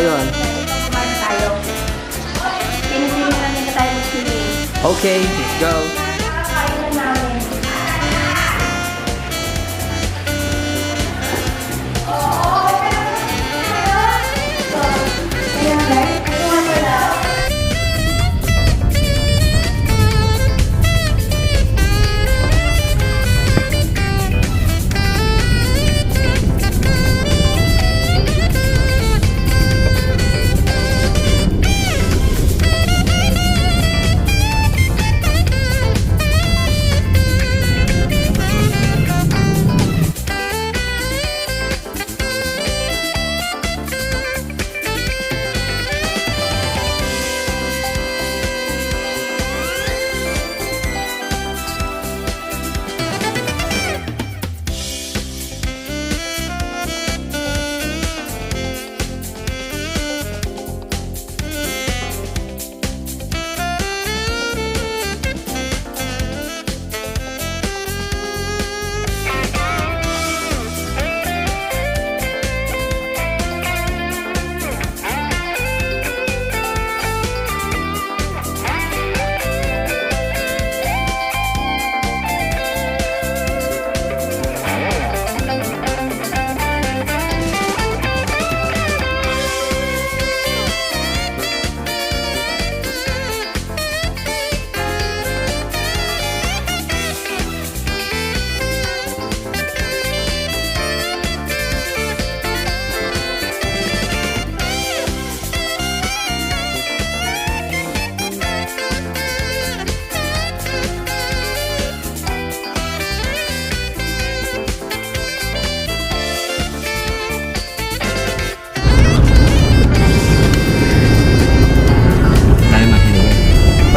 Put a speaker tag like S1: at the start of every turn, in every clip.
S1: yun.
S2: Kumain tayo. Pinipili namin na tayo mag-swimming.
S1: Okay, let's go.
S2: Kakain na namin. Ayan guys, ito nga pala.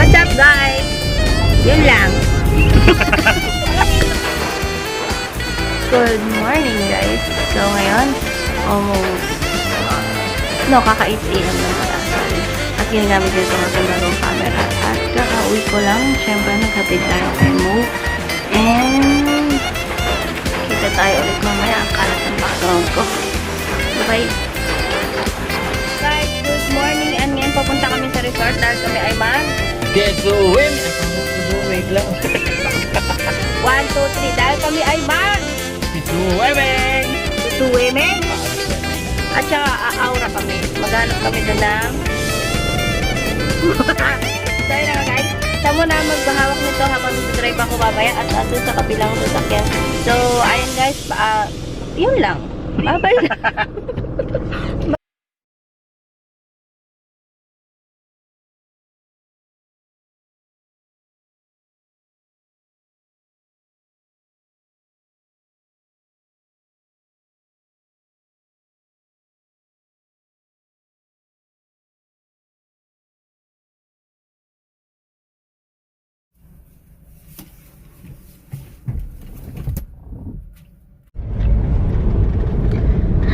S2: What's up guys? Yun lang. Good morning guys. So ngayon, almost kaka-8 AM lang pala. Sorry. At ginagamit dito ng bagong camera. At kakauwi ko lang. Siyempre naghatid tayo kay Mo. And kita tayo ulit mamaya. Ang kalat ng background ko. Bye-bye. Guys, good morning. And ngayon papunta kami sa resort dahil kami ay
S1: Get to win! Wait lang.
S2: 1, 2, 3. Dahil kami ay
S1: Swimming!
S2: swimming. At saka aura kami. Maghanap kami doon ng so yun na guys. Siya muna magbahawak nito habang nag-drive ako babaya at doon sa kabilang sasakyan. So ayun guys. Yun lang. Bye-bye.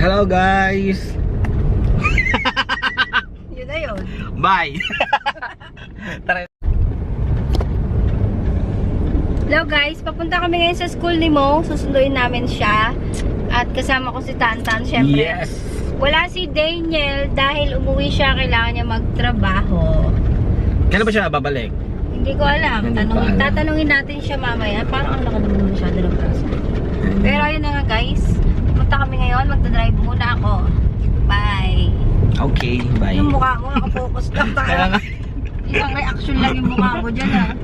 S1: Hello guys!
S2: Yun na yun.
S1: Bye! Tara.
S2: Hello guys, papunta kami ngayon sa school ni Mo. Susunduin namin siya. At kasama ko si Tantan, syempre.
S1: Yes!
S2: Wala si Daniel dahil umuwi siya, kailangan niya magtrabaho.
S1: Kailan ba siya babalik?
S2: Hindi ko alam.
S1: Hindi pa alam.
S2: Tatanungin natin siya mamaya. Parang ang nakadulong masyado ng braso. Pero ayun na nga guys. Pumunta kami ngayon. Magdadrive muna ako. Bye!
S1: Okay, bye.
S2: Yung mukha mo, nakafocus lang.
S1: Kaya nga.
S2: Isang reaction lang yung mukha mo dyan ah.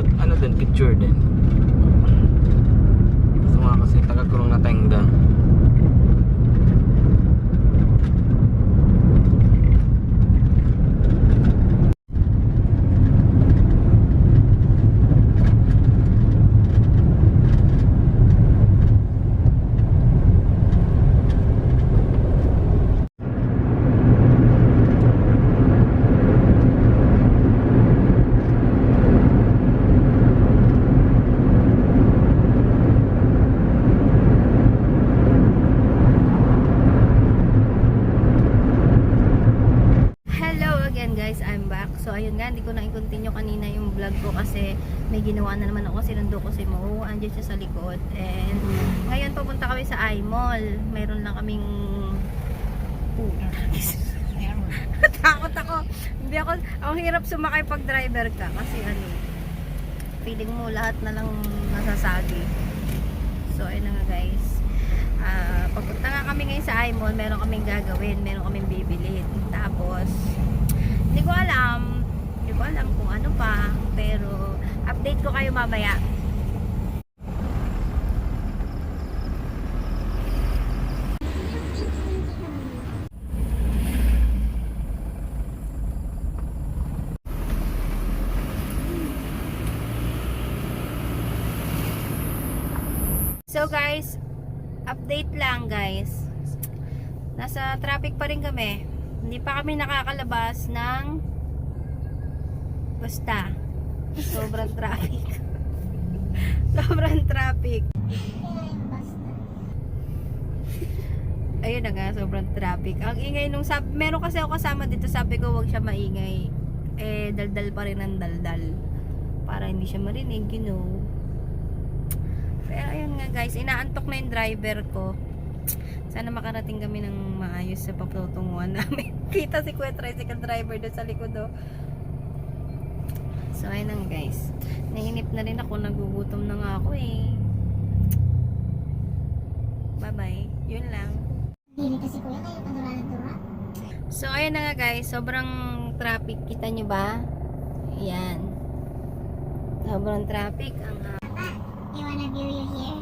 S1: Ano din, picture din. Gusto nga kasi tagal ko nung natengda.
S2: So ayun nga, hindi ko na i-continue kanina yung vlog ko kasi may ginawa na naman ako. Sinundo ko si Mo, andyan siya sa likod. And ngayon papunta kami sa iMall. Mayroon lang kaming takot ako. Hindi ako, ang hirap sumakay pag driver ka kasi ano, feeling mo lahat na lang nasasagi. So ayun na nga guys. Pagpunta nga kami ngayon sa iMall, meron kaming gagawin, meron kaming bibilhin. Tapos hindi ko alam kung ano pa, pero update ko kayo mamaya. So guys, update lang guys. Nasa traffic pa rin kami. Hindi pa kami nakakalabas ng basta. Sobrang traffic. Sobrang traffic. Ayun na nga, sobrang traffic. Ang ingay nung meron kasi ako kasama dito, sabi ko wag siya maingay. Eh, daldal pa rin ang daldal. Para hindi siya marinig, you know. Pero ayun nga guys, inaantok na yung driver ko. Sana makarating kami ng maayos sa pagtutunguhan namin. Kita si Kuya Tricycle driver doon sa likod do. So ayun nga guys, nainip na rin ako, nagugutom na nga ako eh. Bye bye, yun lang. So ayun na nga guys, sobrang traffic, kita nyo ba? Ayan, sobrang traffic.
S3: You wanna view your hair?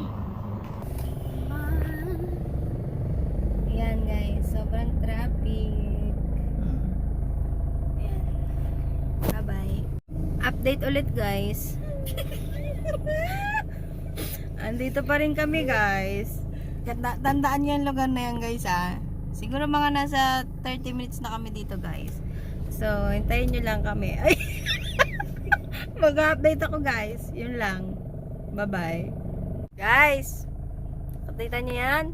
S2: Ayan guys, sobrang traffic. Ayan. Bye bye. Update ulit guys. Andito pa rin kami guys. Tandaan nyo yung lugar na yan guys ah. Siguro mga nasa 30 minutes na kami dito guys. So hintayin nyo lang kami. Ay, mag-update ako guys. Yun lang. Bye bye. Guys, updatean nyo yan.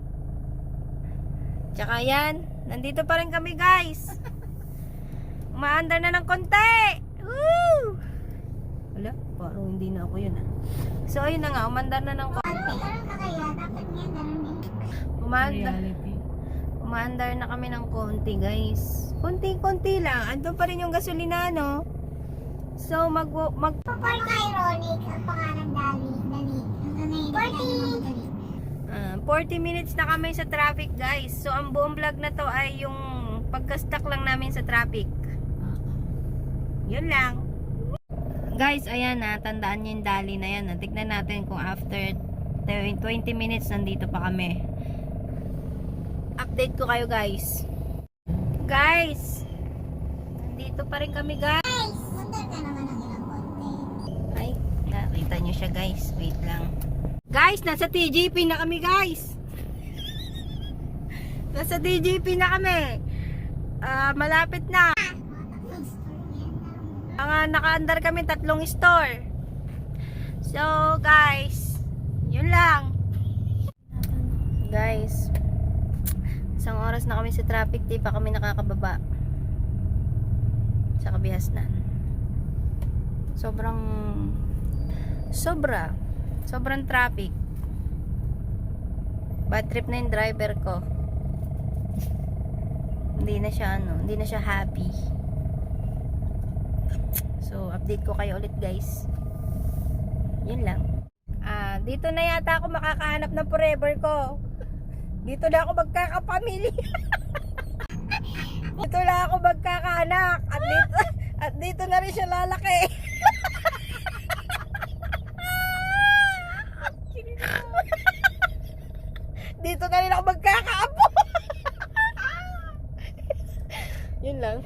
S2: Tsaka yan, nandito pa rin kami guys. Umaandar na ng konti. Woo! Wala, parang hindi na ako yun ah. So ayun na nga, umandar na ng konti.
S3: Ganun ka kaya? Dapat nga ganun eh.
S2: Umaandar na kami ng konti guys. Konti-konti lang. Andun pa rin yung gasolina no. So
S3: Park ironic ang pangalan Dali.
S2: 40 minutes na kami sa traffic guys. So ang buong vlog na to ay yung pagka-stuck lang namin sa traffic. Yun lang. Guys, ayan na, tandaan nyo yung Dali na yan. Tignan natin kung after 20 minutes nandito pa kami. Update ko kayo guys. Guys, nandito pa rin kami guys.
S3: Mandar ka naman ng ilang konti.
S2: Ay, nakita nyo siya guys. Wait lang. Guys, nasa TGP na kami guys. Nasa TGP na kami. Malapit na. Naka-andar kami 3 store. So guys, yun lang. Guys, isang oras na kami sa traffic, di pa kami nakakababa sa Kabihasnan. Sobrang traffic. Bad trip na yung driver ko. Hindi na siya happy. So update ko kayo ulit guys. Yun lang. Dito na yata ako makakahanap ng forever ko. Dito na ako magkakapamilya. Dito na ako magkakaanak. At dito na rin siya lalaki. Dito na rin ako magkakaapo. Yun lang.